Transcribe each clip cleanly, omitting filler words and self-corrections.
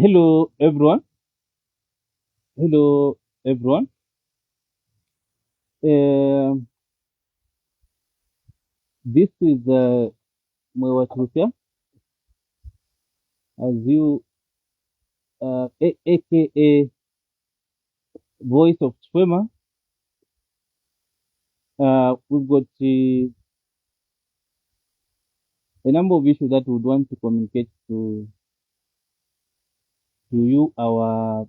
Hello everyone. Hello everyone. Um this is Mwewa Trupia, as you aka Voice of Chifwema. We've got a number of issues that we would want to communicate to you, our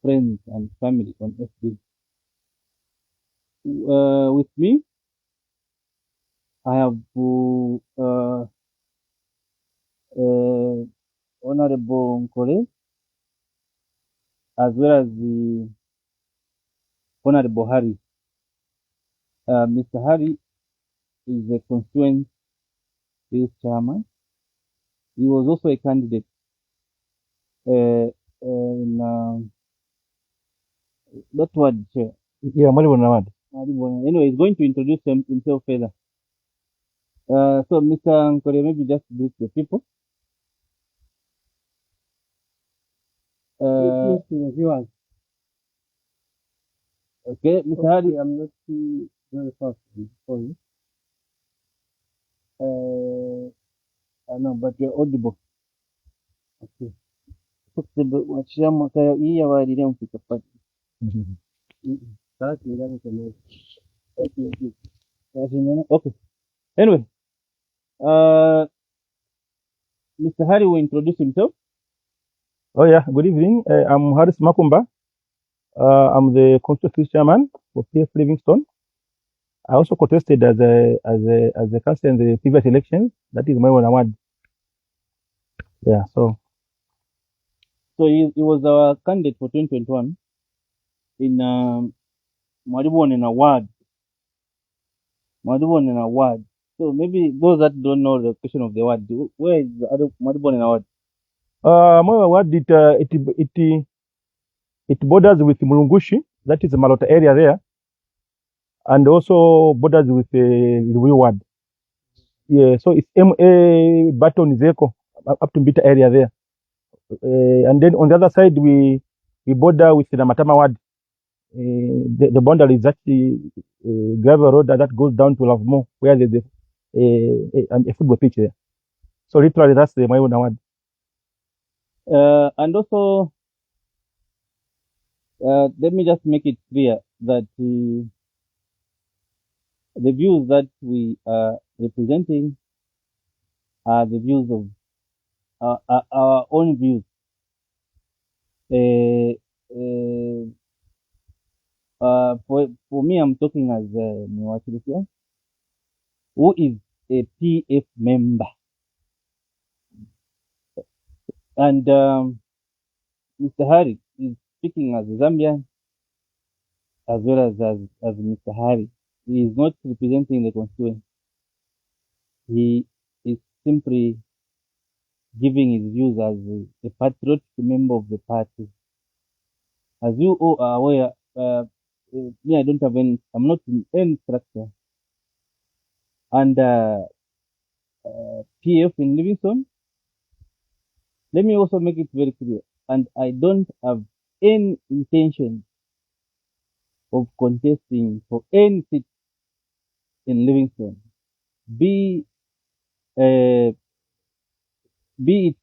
friends and family on FB. With me, I have Honorable Nkole, as well as the Honorable Harry. Mr. Harry is a constituent youth chairman. He was also a candidate in that word chair. Yeah, Mwalimu Nawad. Anyway, he's going to introduce himself further. So, Mr. Nkore, maybe just greet the people. To the viewers. Okay, Mr. Hardy. I'm not very fast for you. I know, but you're audible. Okay. Wachia mwaka hii ya wadi mfika pati. Sasa tunaanza kwa Okay. Anyway, Mr. Harry will introduce himself. Oh yeah, good evening. I'm Haris Makumba. I'm the constituency chairman for PF Livingstone. I also contested as a councillor in the previous elections. That is my one award. Yeah, so he was our candidate for 2021 in Mwalimu an award. Mwalimu an award. So maybe those that don't know the question of the award, where is the other Mwalimu an award? my award it borders with Mulungushi, that is the Malota area there, and also borders with the Liwi ward. Yeah, so it's MA Baton Zeko up to Mbita area there. And then on the other side, we border with the Namatama ward. The boundary is actually gravel road that goes down to Lavmo, where there's a football pitch there. So literally, that's the Mayuna ward. And also, let me just make it clear that the views that we are representing are the views of our own views. For me, I'm talking as Mwachilisia, who is a PF member. And Mr. Harry is speaking as a Zambian, as well as Mr. Harry. He is not representing the constituent. He is simply giving his views as a patriotic member of the party. As you all are aware, me, I don't have any, I'm not in any structure under PF in Livingstone. Let me also make it very clear, and I don't have any intention of contesting for any seat in Livingstone, be it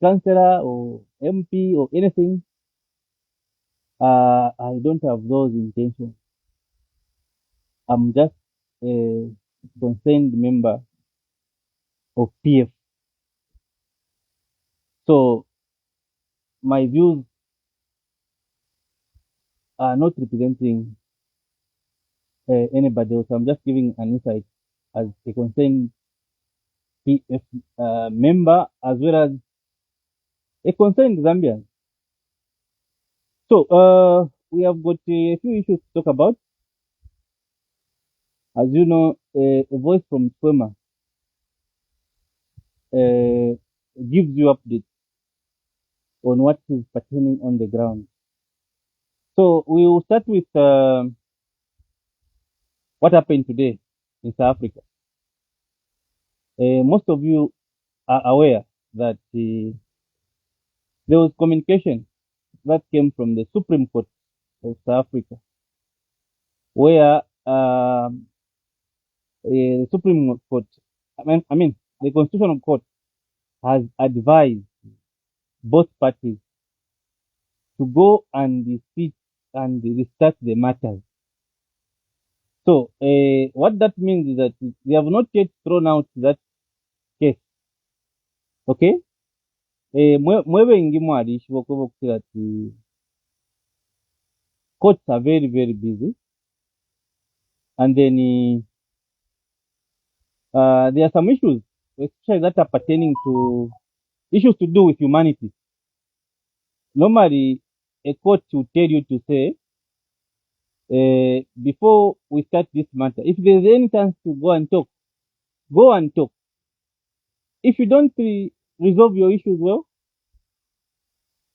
councillor or MP or anything. I don't have those intentions. I'm just a concerned member of PF. So my views are not representing anybody else. I'm just giving an insight as a concerned PF member, as well as a concerned Zambian. So we have got a few issues to talk about. As you know, a voice from Chifwema gives you updates on what is pertaining on the ground. So we will start with what happened today in South Africa. Most of you are aware that there was communication that came from the Supreme Court of South Africa, where the Supreme Court, the Constitutional Court has advised both parties to go and sit and restart the matters. So what that means is that they have not yet thrown out that case. Okay? Mwebengi mwali shibokobo kutira ati courts are very, very busy. And then there are some issues, especially that are pertaining to issues to do with humanity. Normally, a court will tell you to say, before we start this matter, if there's any chance to go and talk, go and talk. If you don't resolve your issues well,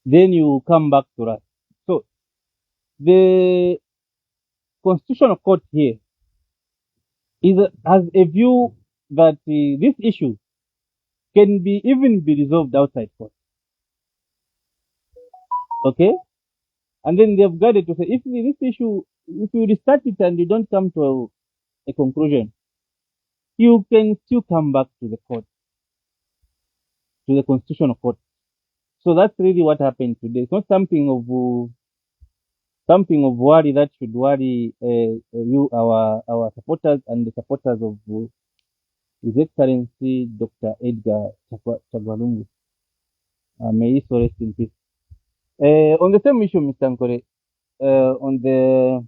then you come back to us. So, the Constitutional Court here has a view that this issue can even be resolved outside court. Okay? And then they've guided to say, if this issue, if you restart it and you don't come to a conclusion, you can still come back to the court, to the Constitutional Court. So that's really what happened today. It's not something of worry that should worry our supporters and the supporters of His Excellency Dr. Edgar Chagwalungu. May he so rest in peace. On the same issue, Mr. Nkore, on the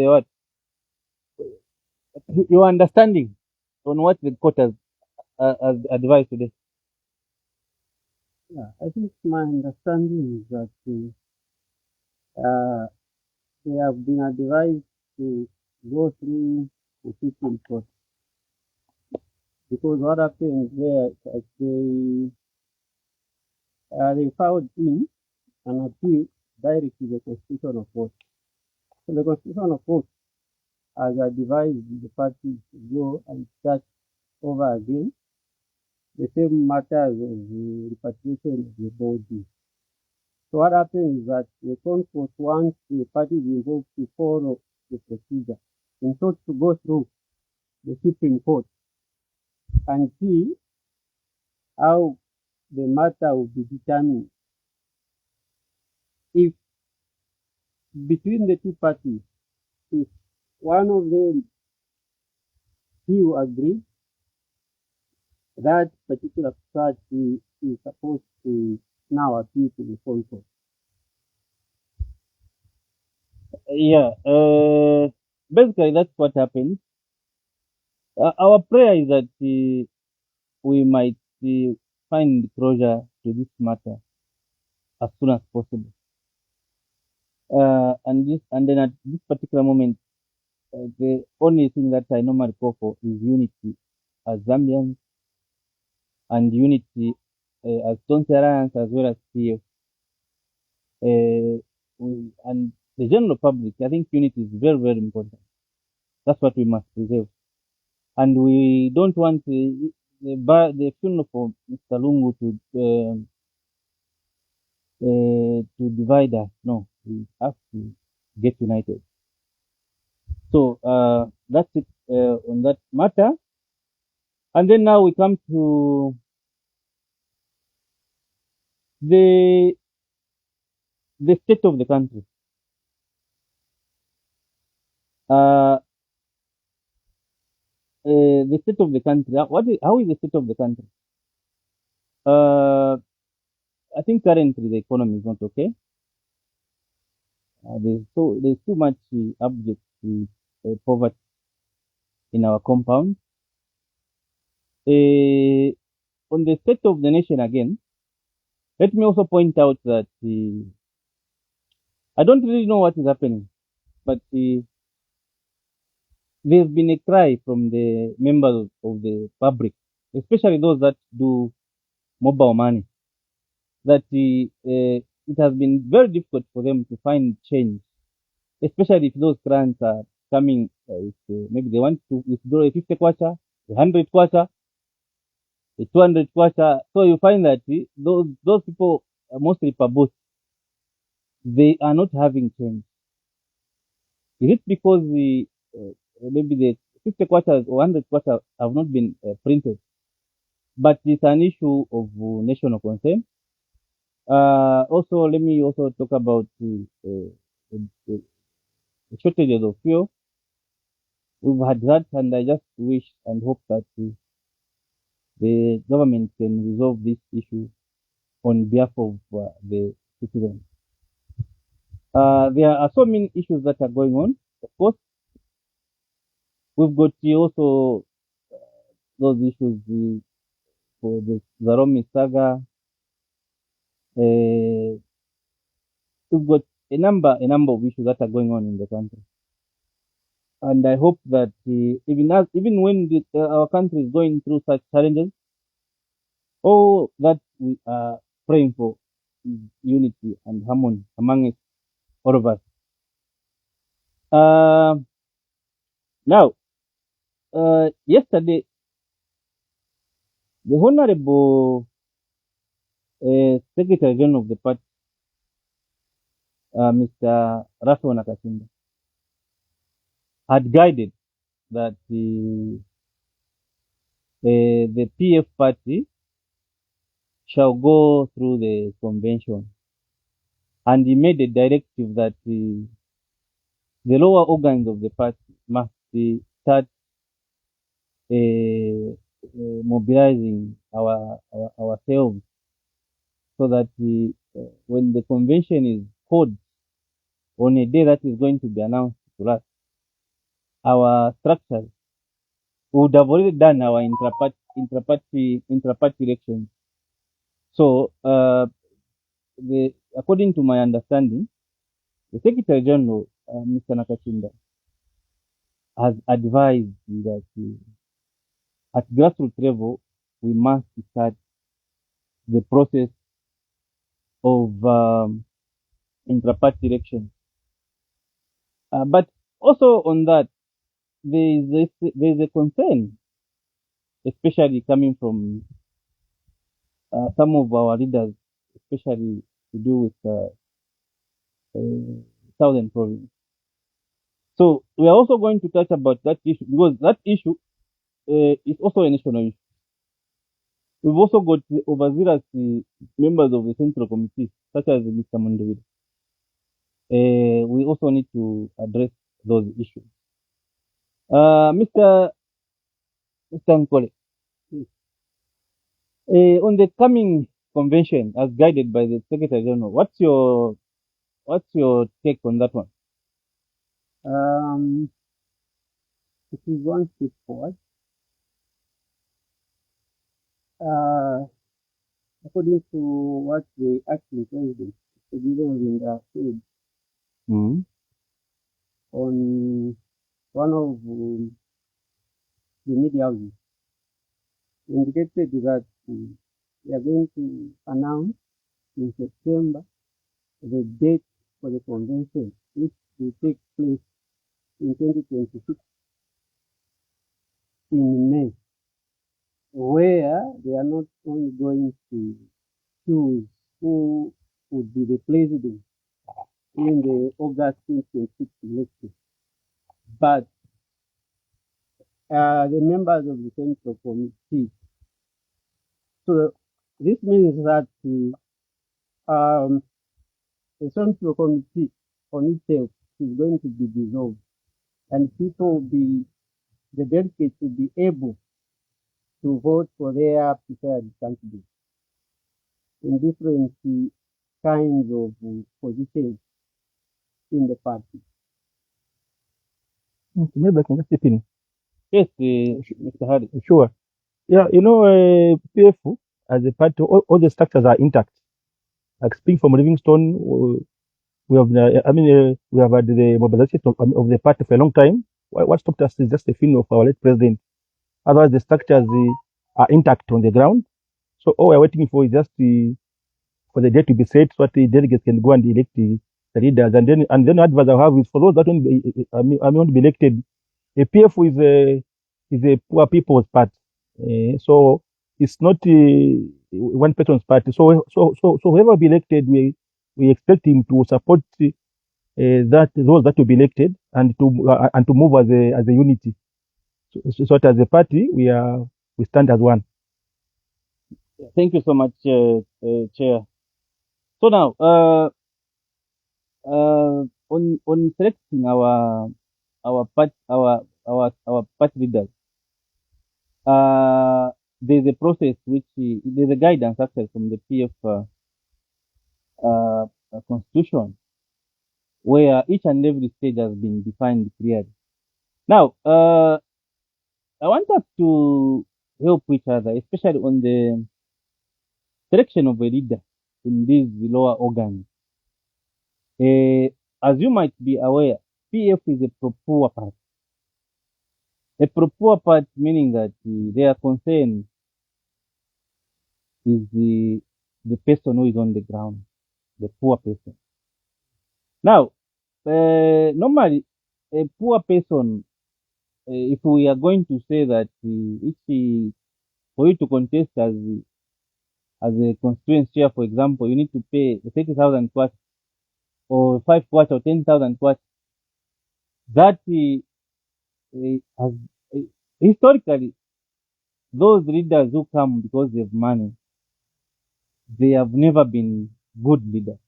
what? Your understanding on what the court has advised today. Yeah, I think my understanding is that they have been advised to go through the Supreme Court, because what happened there is they filed in an appeal directly to the Constitutional Court. So the Constitutional Court has advised the parties to go and start over again the same matters of the repatriation of the body. So what happens is that the court wants the parties involved to follow the procedure, in short, to go through the Supreme Court and see how the matter will be determined. If between the two parties, if one of them few agree that particular party is supposed to now appeal to the full court. Yeah, basically that's what happened. Our prayer is that we might find closure to this matter as soon as possible. And then at this particular moment, the only thing that I normally call for is unity as Zambians and unity as Tonsi Alliance as well as PF. And the general public, I think unity is very, very important. That's what we must preserve. And we don't want the funeral for Mr. Lungu to divide us. No, we have to get united. So that's it on that matter. And then now we come to the state of the country. The state of the country. How is the state of the country? I think currently the economy is not okay. There's too much abject poverty in our compound. On the state of the nation again, let me also point out that I don't really know what is happening, but there's been a cry from the members of the public, especially those that do mobile money, that it has been very difficult for them to find change, especially if those grants are coming, maybe they want to withdraw a 50 kwacha, a 100 kwacha. the 200 kwacha. So you find that those people, mostly Pabus, they are not having change. Is it because maybe the 50 kwacha or 100 kwacha have not been printed? But it's an issue of national concern. Also, let me also talk about the shortages of fuel. We've had that, and I just wish and hope that the government can resolve this issue on behalf of the citizens. There are so many issues that are going on. Of course, we've got also those issues for the Zaromi saga. We've got a number of issues that are going on in the country, and I hope that even when our country is going through such challenges, all that we are praying for is unity and harmony among all of us. Now, yesterday, the Honorable Secretary General of the party, Mr. Rafael Nakashinda, had guided that the PF party shall go through the convention, and he made a directive that the lower organs of the party must start mobilizing ourselves, so that when the convention is called on a day that is going to be announced to us, our structures would have already done our intra-party elections. So, according to my understanding, the Secretary General, Mr. Nakashinda, has advised that at grassroots level, we must start the process of intra-party elections. But also on that, there is a concern, especially coming from some of our leaders, especially to do with Southern Province. So we are also going to touch about that issue, because that issue is also a national issue. We've also got overzealous members of the Central Committee, such as Mr. Mondowile. We also need to address those issues. Mr. Nkole, on the coming convention, as guided by the Secretary General, what's your take on that one? It is one step forward. According to what the acting president, the Gideon said on one of the media houses, indicated that we are going to announce in September the date for the convention, which will take place in 2026 in May, where they are not only going to choose who would be the president in the August 2026 election, but the members of the Central Committee. So this means that the Central Committee on itself is going to be dissolved, and the delegates will be able to vote for their preferred candidates in different kinds of positions in the party. Maybe I can just chip in. Yes, Mr. Harry. Sure. Yeah, PF as a party, all the structures are intact. Like speaking from Livingstone, we have, we have had the mobilization of the party for a long time. What stopped us is just the feeling of our late president. Otherwise, the structures are intact on the ground. So all we're waiting for is just for the date to be set, so that the delegates can go and elect the leaders. And then advice I have is for those that want to be elected, a PF is a poor people's party. So it's not one person's party. So whoever will be elected, we expect him to support those that will be elected and to move as a unity. So as a party, we stand as one. Thank you so much, Chair. So now, on selecting our party leaders, there's a process there's a guidance actually from the PF constitution where each and every stage has been defined clearly. Now, I want us to help each other, especially on the selection of a leader in these lower organs. As you might be aware, PF is a pro-poor party. A pro-poor party meaning that their concern is the person who is on the ground, the poor person. Now, normally, a poor person, if we are going to say that for you to contest as a constituency chair, for example, you need to pay 30,000 kwacha or 5 kwacha or 10,000 kwacha. That has historically, those leaders who come because they have money, they have never been good leaders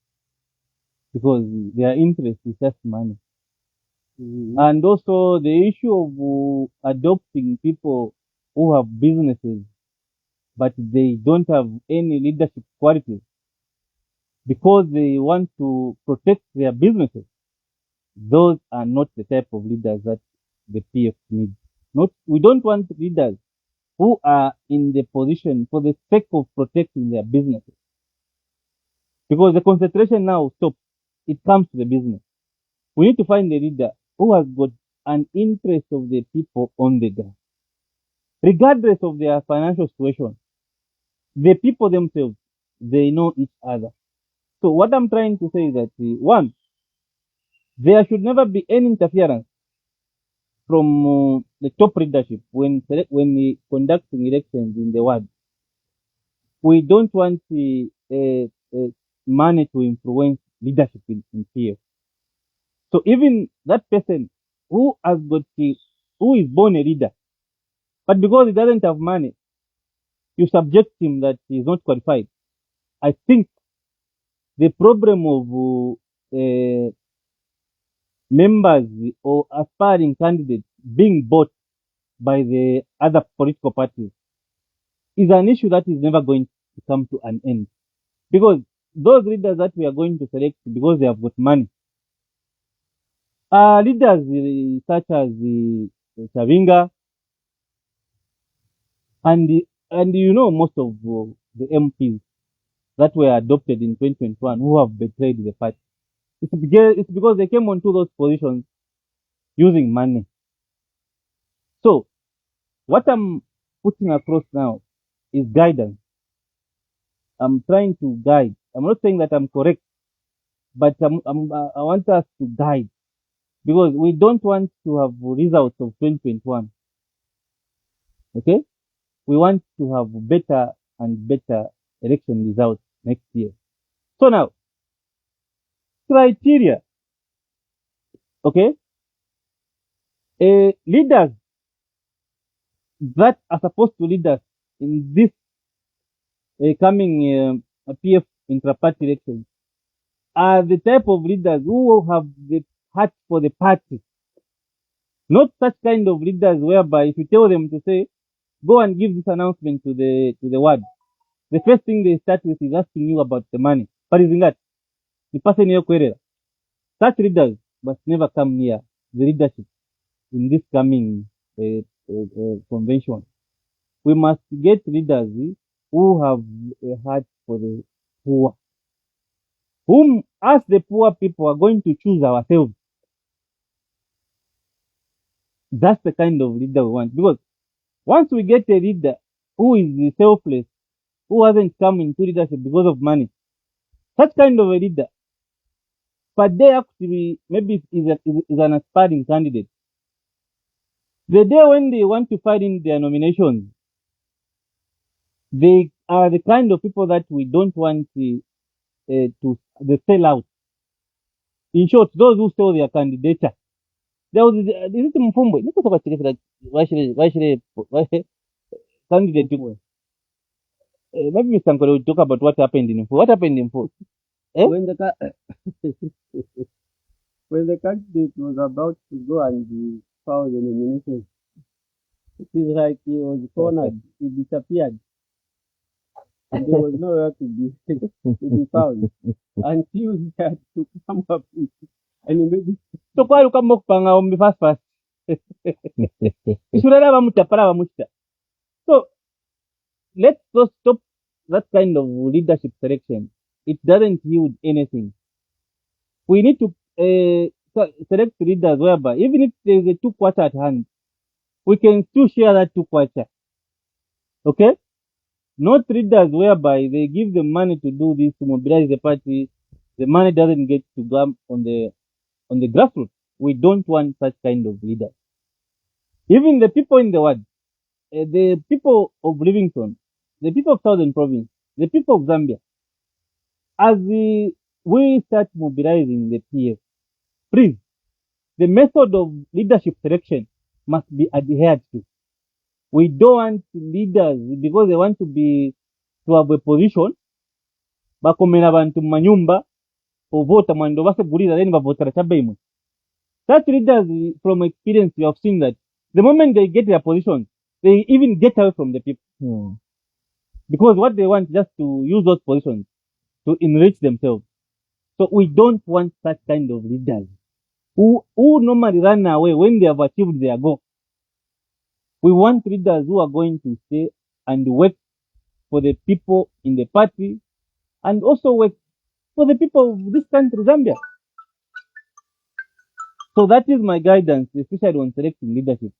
because their interest is just money. And also the issue of adopting people who have businesses, but they don't have any leadership qualities because they want to protect their businesses. Those are not the type of leaders that the PF needs. We don't want leaders who are in the position for the sake of protecting their businesses. Because the concentration now stops. It comes to the business. We need to find a leader who has got an interest of the people on the ground. Regardless of their financial situation, the people themselves, they know each other. So what I'm trying to say is that, one, there should never be any interference from the top leadership when conducting elections in the world. We don't want money to influence leadership in PF. So even that person who is born a leader, but because he doesn't have money, you subject him that he is not qualified. I think the problem of members or aspiring candidates being bought by the other political parties is an issue that is never going to come to an end. Because those leaders that we are going to select because they have got money are leaders such as Chavinga and most of the MPs that were adopted in 2021 who have betrayed the party. It's because they came onto those positions using money. So what I'm putting across now is guidance. I'm trying to guide. I'm not saying that I'm correct, but I want us to guide because we don't want to have results of 2021. Okay? We want to have better and better election results next year. So now, criteria. Okay? Leaders that are supposed to lead us in this coming PF intra-party elections are the type of leaders who have the heart for the party. Not such kind of leaders whereby if you tell them to say, go and give this announcement to the world, the first thing they start with is asking you about the money. But isn't that? The person here query. Such leaders must never come near the leadership in this coming convention. We must get leaders who have a heart for the poor, whom as the poor people are going to choose ourselves. That's the kind of leader we want. Because once we get a leader who is selfless, who hasn't come into leadership because of money, such kind of a leader, but they actually maybe is an aspiring candidate. The day when they want to file in their nominations, They are the kind of people that we don't want to they sell out. In short, those who sell their candidature. There was is it Mfumbo? Why should candidate people? Maybe Mr. Nkole will talk about what happened in Mfumbo. What happened in Mfumbo? Eh? When the when the candidate was about to go and file the nomination, it is like he was cornered. He disappeared. And there was nowhere to be found until he had to come up with and maybe So kwali ukamba kupanga ombi fast. Ishurara bamutapara bamuta. So let's just stop that kind of leadership selection. It doesn't yield anything. We need to select leaders whereby even if there is a 2 quarter at hand, we can still share that 2 quarter. Okay? Not leaders whereby they give the money to do this, to mobilize the party. The money doesn't get to go on the grassroots. We don't want such kind of leaders. Even the people in the world, the people of Livingstone, the people of Southern Province, the people of Zambia, as we start mobilizing the PF, please, the method of leadership selection must be adhered to. We don't want leaders because they want to have a position. Bakomena bantu manyumba, ovota mwando base guliza then bavotera chabe imwe. Such leaders, from experience, you have seen that the moment they get their positions, they even get away from the people. Because what they want is just to use those positions to enrich themselves. So we don't want such kind of leaders who normally run away when they have achieved their goal. We want leaders who are going to stay and work for the people in the party and also work for the people of this country, Zambia. So that is my guidance, especially on selecting leadership.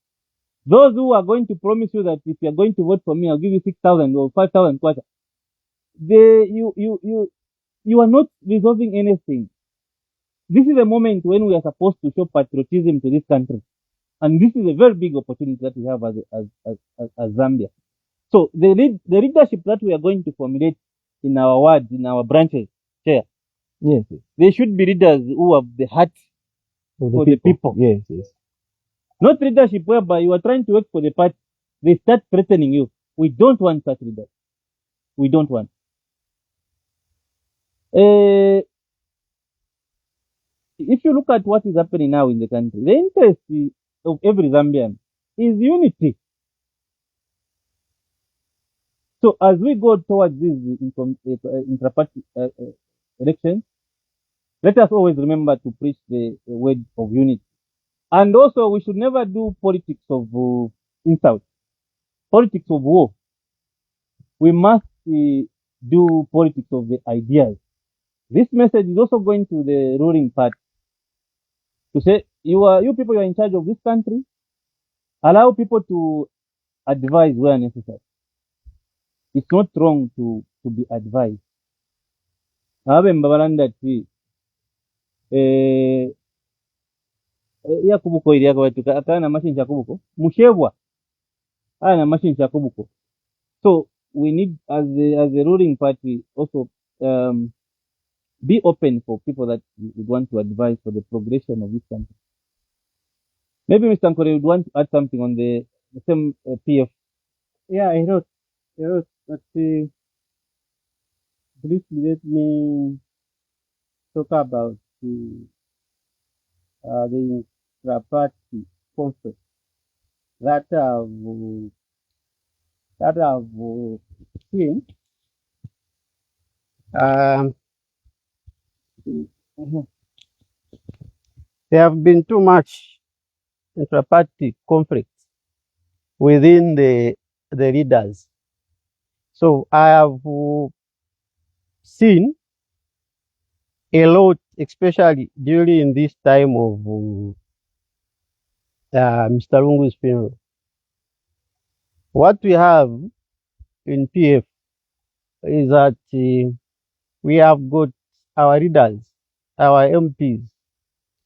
Those who are going to promise you that if you are going to vote for me, I'll give you 6,000 or 5,000 quarter. You are not resolving anything. This is a moment when we are supposed to show patriotism to this country. And this is a very big opportunity that we have as Zambia. So the leadership that we are going to formulate in our wards, in our branches, Chair, Yes. they should be leaders who have the heart for the people. Yes. Not leadership whereby you are trying to work for the party, they start threatening you. We don't want such leaders. We don't want. If you look at what is happening now in the country, the interest of every Zambian is unity. So as we go towards these intra-party elections, let us always remember to preach the word of unity. And also, we should never do politics of insult, politics of war. We must do politics of the ideas. This message is also going to the ruling party to say, you people, you are in charge of this country. Allow people to advise where necessary. It's not wrong to be advised. Abe mbabalanda ti yakubuko ili yakawatuka akana machine yakubuko mushebwa ana machine yakubuko. So we need as a ruling party also be open for people that would want to advise for the progression of this country. Maybe Mr. Nkole would want to add something on the same PF. yeah, I wrote but briefly let me talk about the intra-party conference that I've seen. There have been too much intra-party conflicts within the leaders. So I have seen a lot, especially during this time of Mr. Lungu's funeral. What we have in PF is that we have got our leaders, our MPs,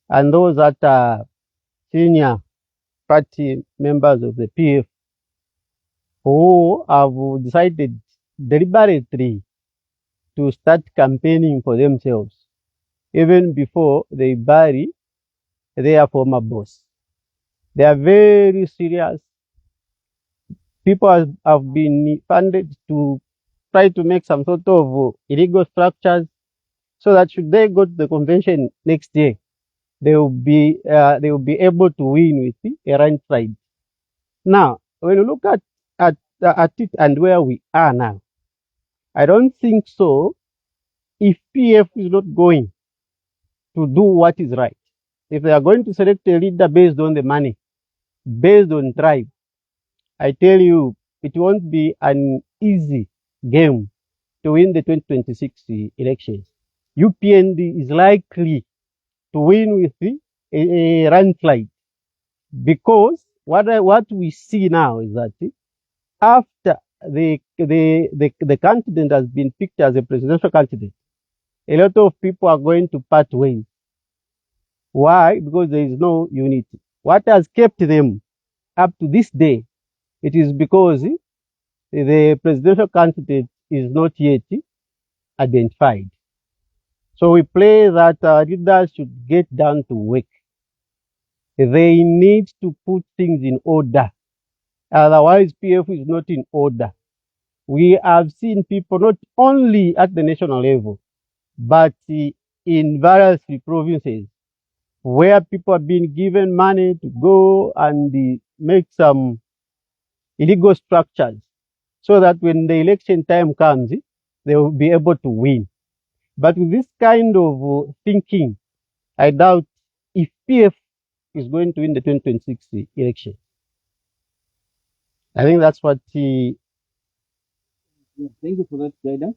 and those that are senior party members of the PF who have decided deliberately to start campaigning for themselves, even before they bury their former boss. They are very serious. People have been funded to try to make some sort of illegal structures so that should they go to the convention next year, they will be able to win with a right side. Now, when you look at it and where we are now, I don't think so. If PF is not going to do what is right, if they are going to select a leader based on the money, based on tribe, I tell you, it won't be an easy game to win the 2026 elections. UPND is likely to win with a landslide because what we see now is that after the candidate has been picked as a presidential candidate, a lot of people are going to part ways. Why? Because there is no unity. What has kept them up to this day, it is because the presidential candidate is not yet identified. So we pray that our leaders should get down to work. They need to put things in order. Otherwise, PF is not in order. We have seen people not only at the national level, but in various provinces where people have been given money to go and make some illegal structures so that when the election time comes, they will be able to win. But with this kind of thinking, I doubt if PF is going to win the 2026 election. I think that's what he. Yeah, thank you for that guidance.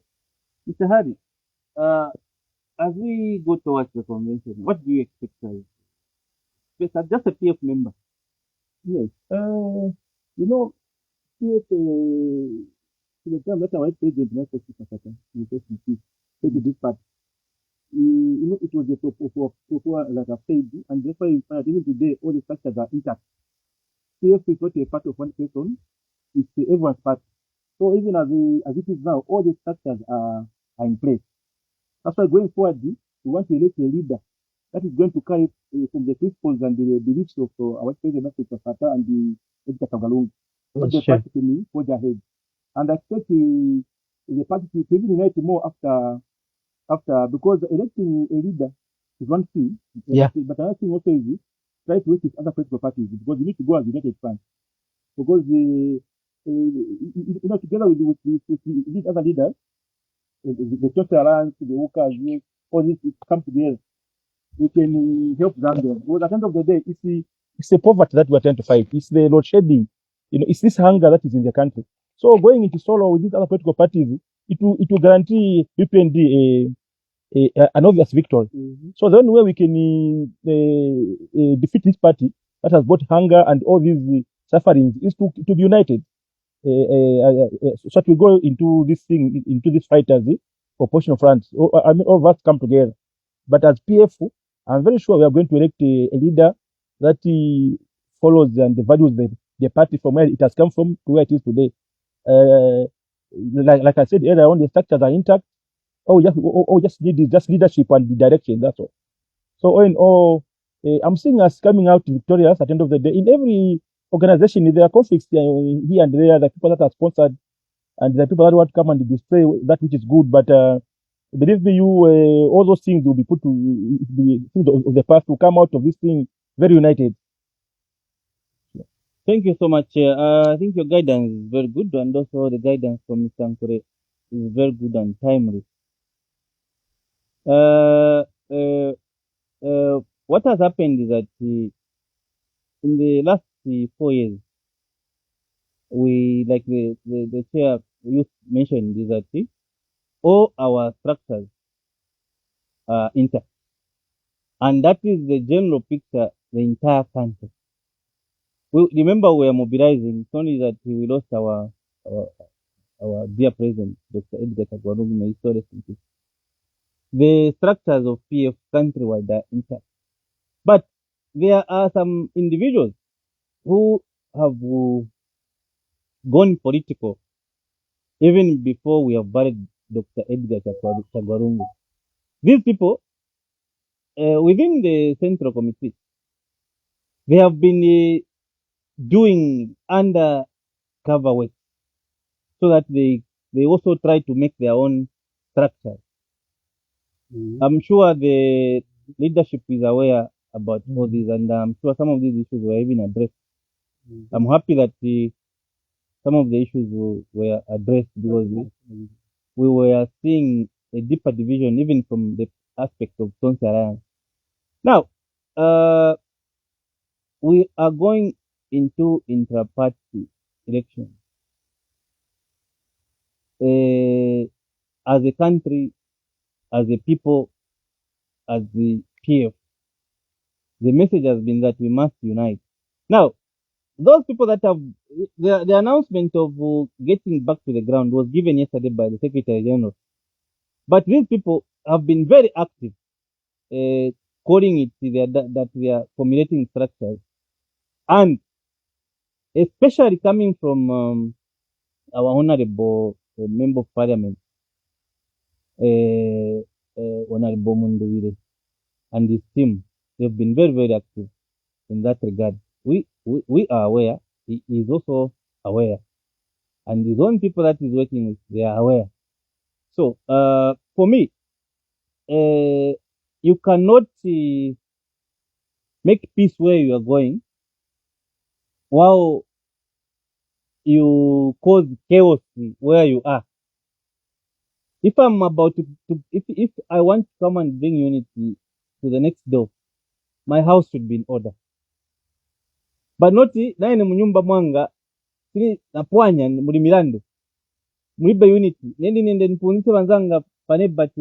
Mr. Hari, as we go towards the convention, what do you expect? As just a PF member. Yes. You know, PF, to the time that our president, Mr. Chifwema, this part, you know, it was a for like a paid, and therefore, even today, all the structures are intact. PF is not a part of one person, it's everyone's part. So even as it is now, all the structures are in place. That's why going forward, we want to elect a leader that is going to carry from the principles and the beliefs of our president, Mr. Fata, and the Edgar Tagalung. So the party can forge ahead. And I expect the party to even unite more after because electing a leader is one thing. Yeah. But another thing also is try to work with other political parties because you need to go as united front. Because you know, together with these other leaders, the Social Alliance, the workers, all this come together. We can help Zambia. Because at the end of the day, it's a poverty that we are trying to fight. It's the load shedding. You know, it's this hunger that is in the country. So going into solo with these other political parties, it will guarantee UPND an obvious victory. So the only way we can defeat this party that has brought hunger and all these sufferings is to be united. So that we go into this thing, into this fight as the opposition front. I mean, all of us come together. But as PF, I'm very sure we are going to elect a leader that follows and values the party from where it has come from to where it is today. Like I said earlier on, the structures are intact. Just need is just leadership and the direction. That's all. So all in all, I'm seeing us coming out victorious at the end of the day. In every organization, there are conflicts here and there. The people that are sponsored and the people that want to come and display that which is good. But believe me, all those things will be put to the things of the past to come out of this thing very united. Thank you so much. I think your guidance is very good, and also the guidance from Mr. Ankore is very good and timely. What has happened is that in the last 4 years, we, like the chair you mentioned, is that all our structures are intact. And that is the general picture, the entire country. Remember, we are mobilizing. It's only that we lost our dear president, Dr. Edgar Tagalung, may he so rest in peace. The structures of PF countrywide are intact. But there are some individuals who have gone political even before we have buried Dr. Edgar Chagwarungu. These people, within the Central Committee, they have been doing undercover work so that they also try to make their own structure. I'm sure the leadership is aware about all this, and I'm sure some of these issues were even addressed. I'm happy that some of the issues were addressed because we were seeing a deeper division even from the aspect of Tonsi Alliance. Now, we are going into intra-party elections. As a country, as a people, as the PF, the message has been that we must unite. Now, those people that have the announcement of getting back to the ground was given yesterday by the Secretary General. But these people have been very active, calling it that we are formulating structures, and especially coming from our honorable member of parliament, Honorable Munduwire, and his team. They've been very, very active in that regard. We are aware. He is also aware, and his own people that he's working with, they are aware. So, for me, you cannot make peace where you are going while you cause chaos where you are. If I'm about if I want to come and bring unity to the next door, my house should be in order. But not naye ne munyumba mwanga siri napwanya muri milando mwibe unity nende nipunise banzanga pane but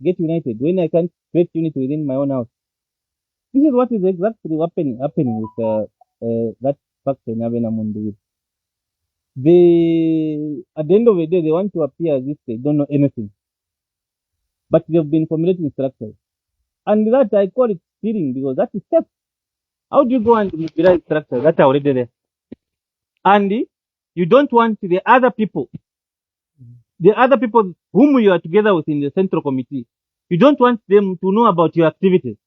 get united when I can't create unity within my own house. This is what is exactly happening with that faction Abena Munduwire. They at the end of the day they want to appear as if they don't know anything, but they've been formulating structures, and that I call it stealing because that is theft. How do you go and mobilize structures that are already there? And you don't want the other people whom you are together with in the Central Committee, you don't want them to know about your activities.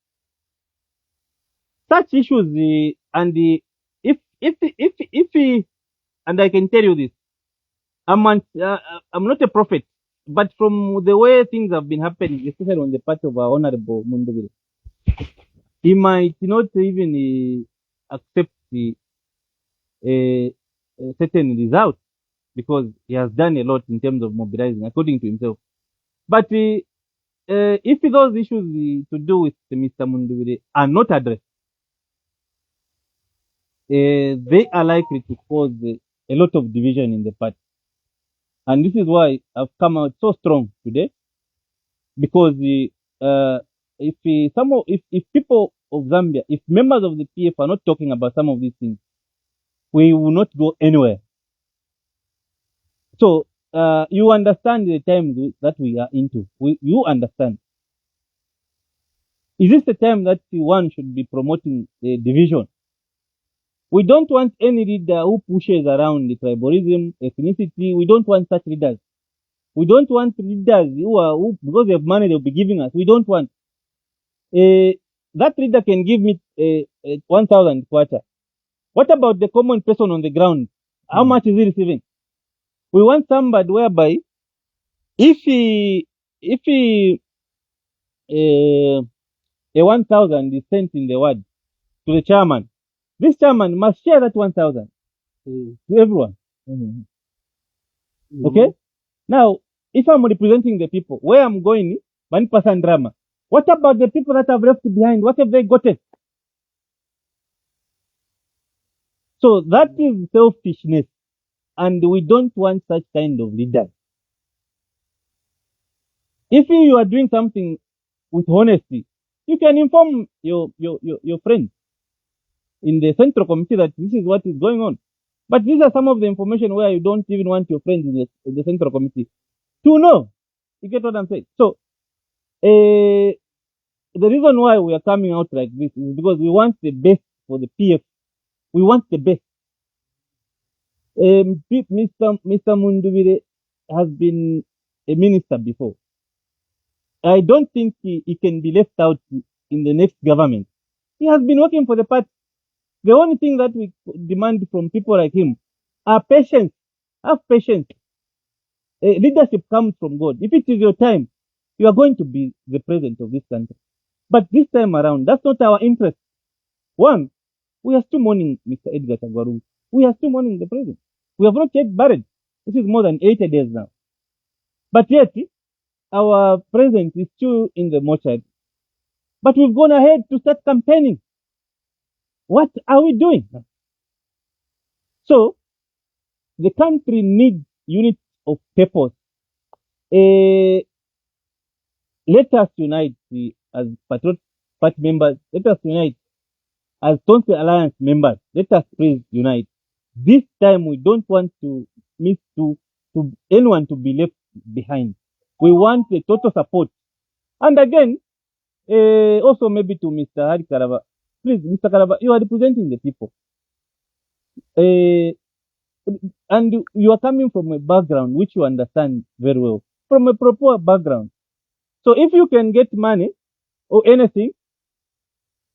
Such issues, and if and I can tell you this, I'm not a prophet, but from the way things have been happening, especially on the part of our Honorable Munduwire, he might not even accept the certain results because he has done a lot in terms of mobilizing, according to himself. But if those issues to do with Mr. Munduwire are not addressed, they are likely to cause a lot of division in the party. And this is why I've come out so strong today, because if people of Zambia, if members of the PF are not talking about some of these things, we will not go anywhere. So you understand the time that we are into. You understand. Is this the time that one should be promoting the division? We don't want any leader who pushes around the tribalism, ethnicity. We don't want such leaders. We don't want leaders who because they have money, they'll be giving us. We don't want. That leader can give me 1,000 kwacha. What about the common person on the ground? How much is he receiving? We want somebody whereby if a 1,000 is sent in the ward to the chairman, this chairman must share that 1,000 to everyone. Okay? Now, if I'm representing the people, where I'm going, 1% drama. What about the people that have left behind? What have they gotten? So that is selfishness, and we don't want such kind of leaders. If you are doing something with honesty, you can inform your friends in the Central Committee that this is what is going on. But these are some of the information where you don't even want your friends in the Central Committee to know. You get what I'm saying? So, the reason why we are coming out like this is because we want the best for the PF. We want the best. Mr. Munduwire has been a minister before. I don't think he can be left out in the next government. He has been working for the party. The only thing that we demand from people like him are patience. Have patience. Leadership comes from God. If it is your time, you are going to be the president of this country. But this time around, that's not our interest. One, we are still mourning Mr. Edgar Kagwaru. We are still mourning the president. We have not yet buried. This is more than 80 days now. But yet, our president is still in the mortuary. But we've gone ahead to start campaigning. What are we doing? So, the country needs unity of purpose. Let us unite as Patriot Party members. Let us unite as Tonse Alliance members. Let us please unite. This time we don't want to miss to anyone to be left behind. We want a total support. And again, also maybe to Mr. Hari Karaba. Please, Mr. Karaba, you are representing the people. And you are coming from a background which you understand very well, from a proper background. So if you can get money or anything,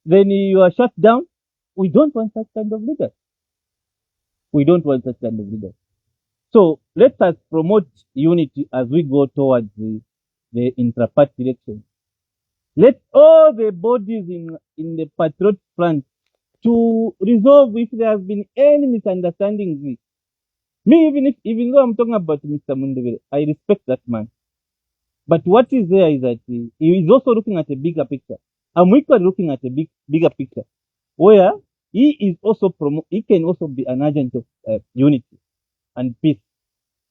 then you are shut down. We don't want such kind of leaders. We don't want such kind of leaders. So let us promote unity as we go towards the intra-party election. Let all the bodies in the Patriot Front to resolve if there has been any misunderstandings. Me, even though I'm talking about Mr. Munduvire, I respect that man. But what is there is that he is also looking at a bigger picture. I'm equally looking at a bigger picture, where he is also he can also be an agent of unity and peace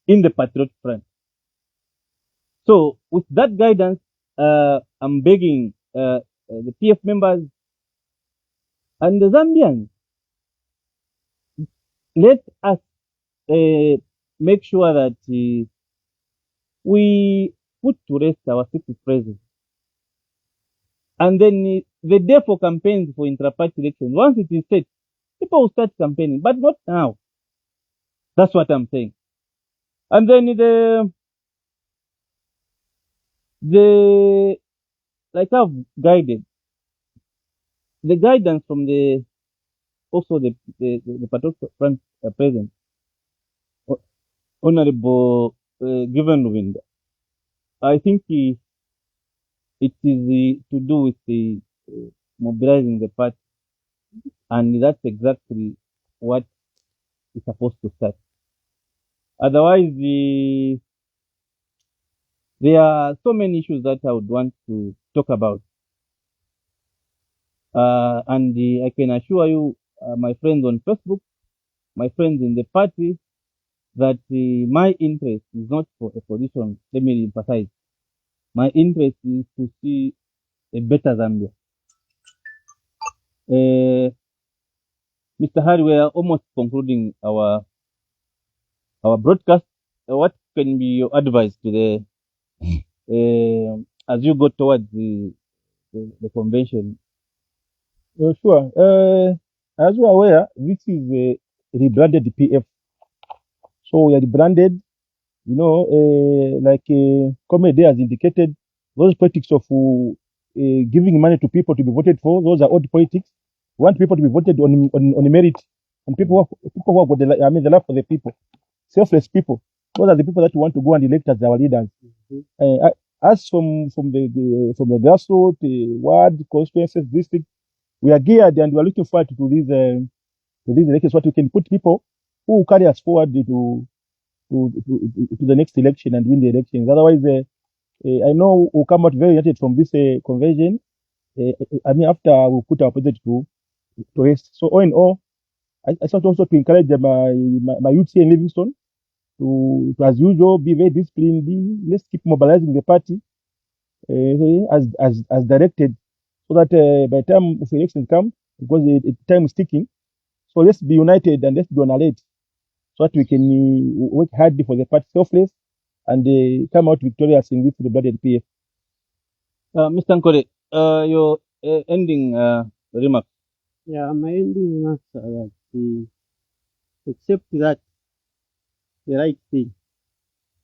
in the Patriot Front. So with that guidance, I'm begging the PF members and the Zambians, let us make sure that we put to rest our sixth president. And then the day for campaigns for intra-party elections, once it is set, people will start campaigning, but not now. That's what I'm saying. And then like I've guided, the guidance from the Patriot Front president, Honorable Given Ruvinda. I think it is to do with the mobilizing the party, and that's exactly what is supposed to start. Otherwise, there are so many issues that I would want to talk about. And I can assure you, my friends on Facebook, my friends in the party, that my interest is not for a position. Let me emphasize. My interest is to see a better Zambia. Mr. Hari, we are almost concluding our broadcast. What can be your advice to the as you go towards the convention? Sure. As you are aware, this is a rebranded PF. So we are rebranded, you know, like Comedy has indicated, those politics of giving money to people to be voted for, those are old politics. We want people to be voted on merit, and people who have got the love for the people, selfless people. Those are the people that we want to go and elect as our leaders. As from the grassroots, ward, constituencies, district, we are geared and we are looking forward to these elections. What we can put people who will carry us forward to the next election and win the elections. Otherwise, I know we'll come out very united from this convention. After we put our president to rest. So all in all, I start also to encourage my youth here in Livingston to as usual, be very disciplined. Let's keep mobilizing the party as directed, so that by the time the elections come, because the time is ticking, so let's be united and let's be on alert, so that we can work hard for the party, selfless, and come out victorious in this rebellion PF. Mr. Nkore, your ending remarks. Yeah, my ending remarks are that except that the right thing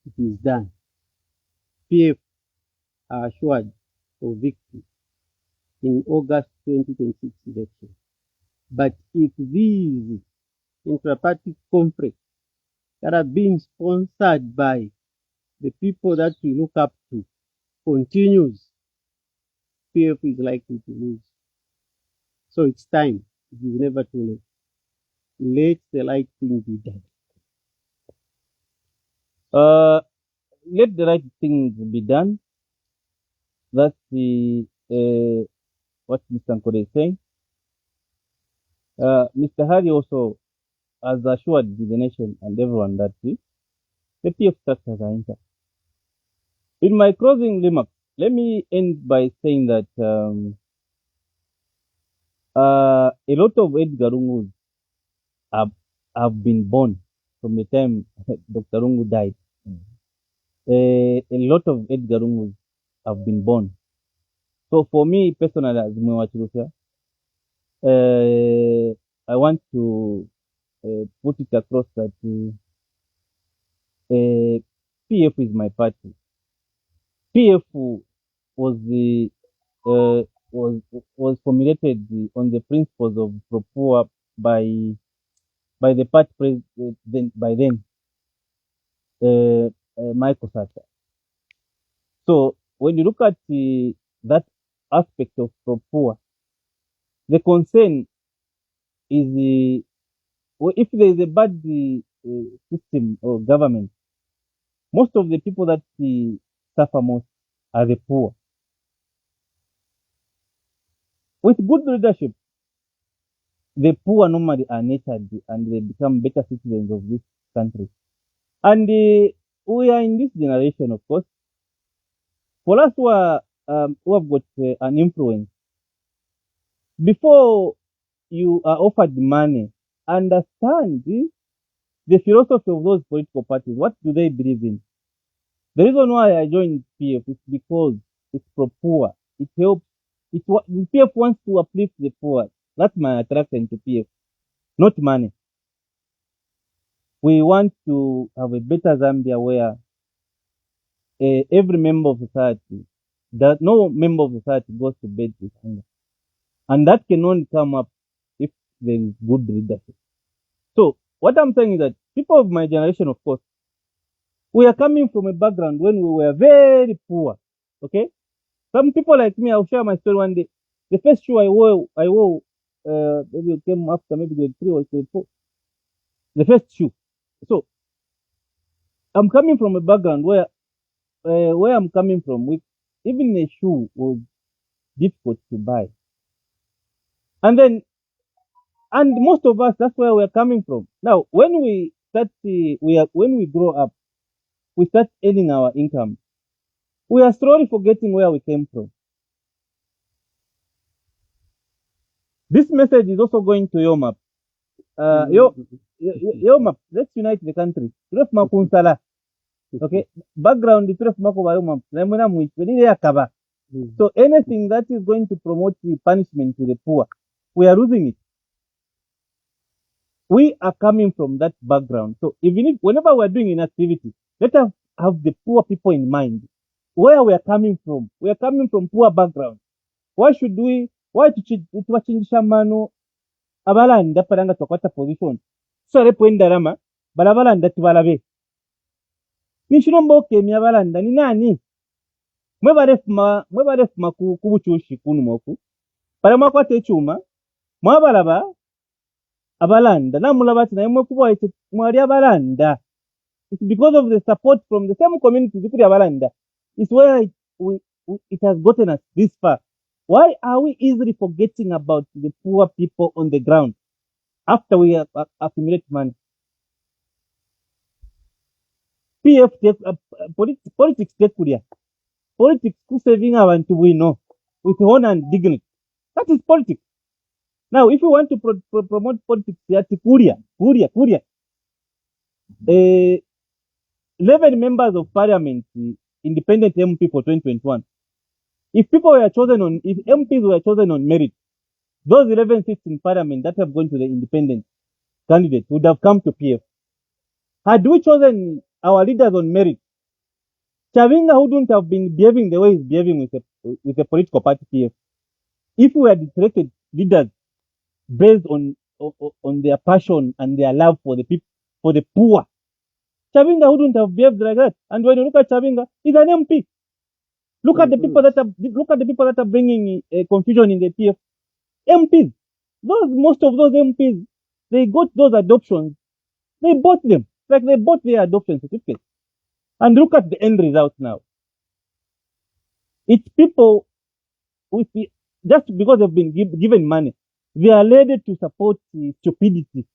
it is done. PF are assured of victory in August 2026 election. But if these intra-party conflicts that are being sponsored by the people that we look up to continues, PF is likely to lose. So it's time. It is never too late. Let the right thing be done. Let the right things be done. That's the what Mr. Nkore is saying. Mr. Hari also has assured the nation and everyone that the PF structures are intact. In my closing remarks, let me end by saying that a lot of Edgar Lungus have been born from the time Dr. Lungu died. A lot of Edgar Lungus have been born. So for me personally, as Mwachirufia, I want to put it across that PF is my party. PF was the was formulated on the principles of Propua by the party president by then, Michael Sata. So when you look at that aspect of Propua, the concern is if there is a bad system or government, most of the people that suffer most are the poor. With good leadership, the poor normally are nurtured and they become better citizens of this country. And we are in this generation, of course. For us who have got an influence, before you are offered money, understand the philosophy of those political parties. What do they believe in? The reason why I joined PF is because it's pro-poor. It helps. The PF wants to uplift the poor. That's my attraction to PF, not money. We want to have a better Zambia where every member of society, that no member of society goes to bed with hunger. And that can only come up if there is good leadership. So what I'm saying is that people of my generation, of course, we are coming from a background when we were very poor. Okay? Some people like me, I'll share my story one day. The first shoe I wore, maybe it came after maybe grade 3 or grade 4. The first shoe. So I'm coming from a background where I'm coming from, even a shoe was difficult to buy. And most of us, that's where we're coming from. Now, when we grow up, we start earning our income. We are slowly forgetting where we came from. This message is also going to Yomap. Yomap, let's unite the country. Okay, background is so anything that is going to promote the punishment to the poor, we are losing it. We are coming from that background. So whenever we are doing an activity, let us have the poor people in mind. Where we are coming from. We are coming from poor background. Why to tuwachingisha mano abalanda paranga tokwata position. So lepoenda rama balabalanda tubalabe. Nishirombo kemya balanda ni nani? Mwebarefuma kubuchushi kunu moku. Parama kwa techuma mwabalaba abalanda namulabati na yemwe kuba ite mwali abalanda. It's because of the support from the same community zikuri abalanda. It's where it has gotten us this far. Why are we easily forgetting about the poor people on the ground after we accumulate money? PF politics take kuria. Politics ku saving abantu we know with honor and dignity. That is politics. Now, if you want to promote politics, kuria. 11 members of parliament, independent MP for 2021. If MPs were chosen on merit, those 11 seats in parliament that have gone to the independent candidate would have come to PF. Had we chosen our leaders on merit, Chavinga wouldn't have been behaving the way he's behaving with a political party PF if we had selected leaders based on their passion and their love for the people, for the poor. Chavinga wouldn't have behaved like that. And when you look at Chavinga, he's an MP. Look at the people that are bringing confusion in the PF. MPs. Most of those MPs, they got those adoptions. They bought them. Like they bought their adoption certificates. And look at the end result now. It's people just because they've been given money, they are led to support stupidity.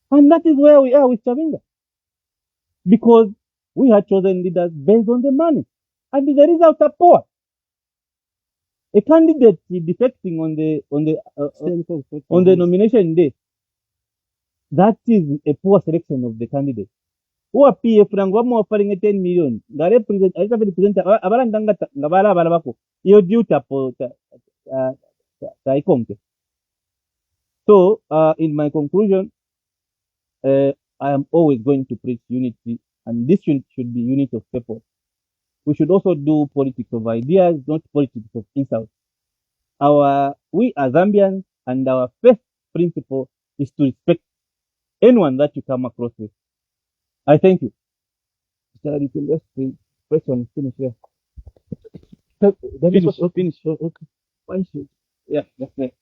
And that is where we are with Chavinga. Because we had chosen leaders based on the money. And the results are poor. A candidate defecting on the nomination day, that is a poor selection of the candidate. Who are PF Rango offering 10 million? The represent Abarandanga Gabala Balabako. You due to So, in my conclusion, I am always going to preach unity, and this should be unity of purpose. We should also do politics of ideas, not politics of insults. We are Zambians, and our first principle is to respect anyone that you come across with. I thank you. You can just press on finish here. Finish. Okay. Yeah, that's right.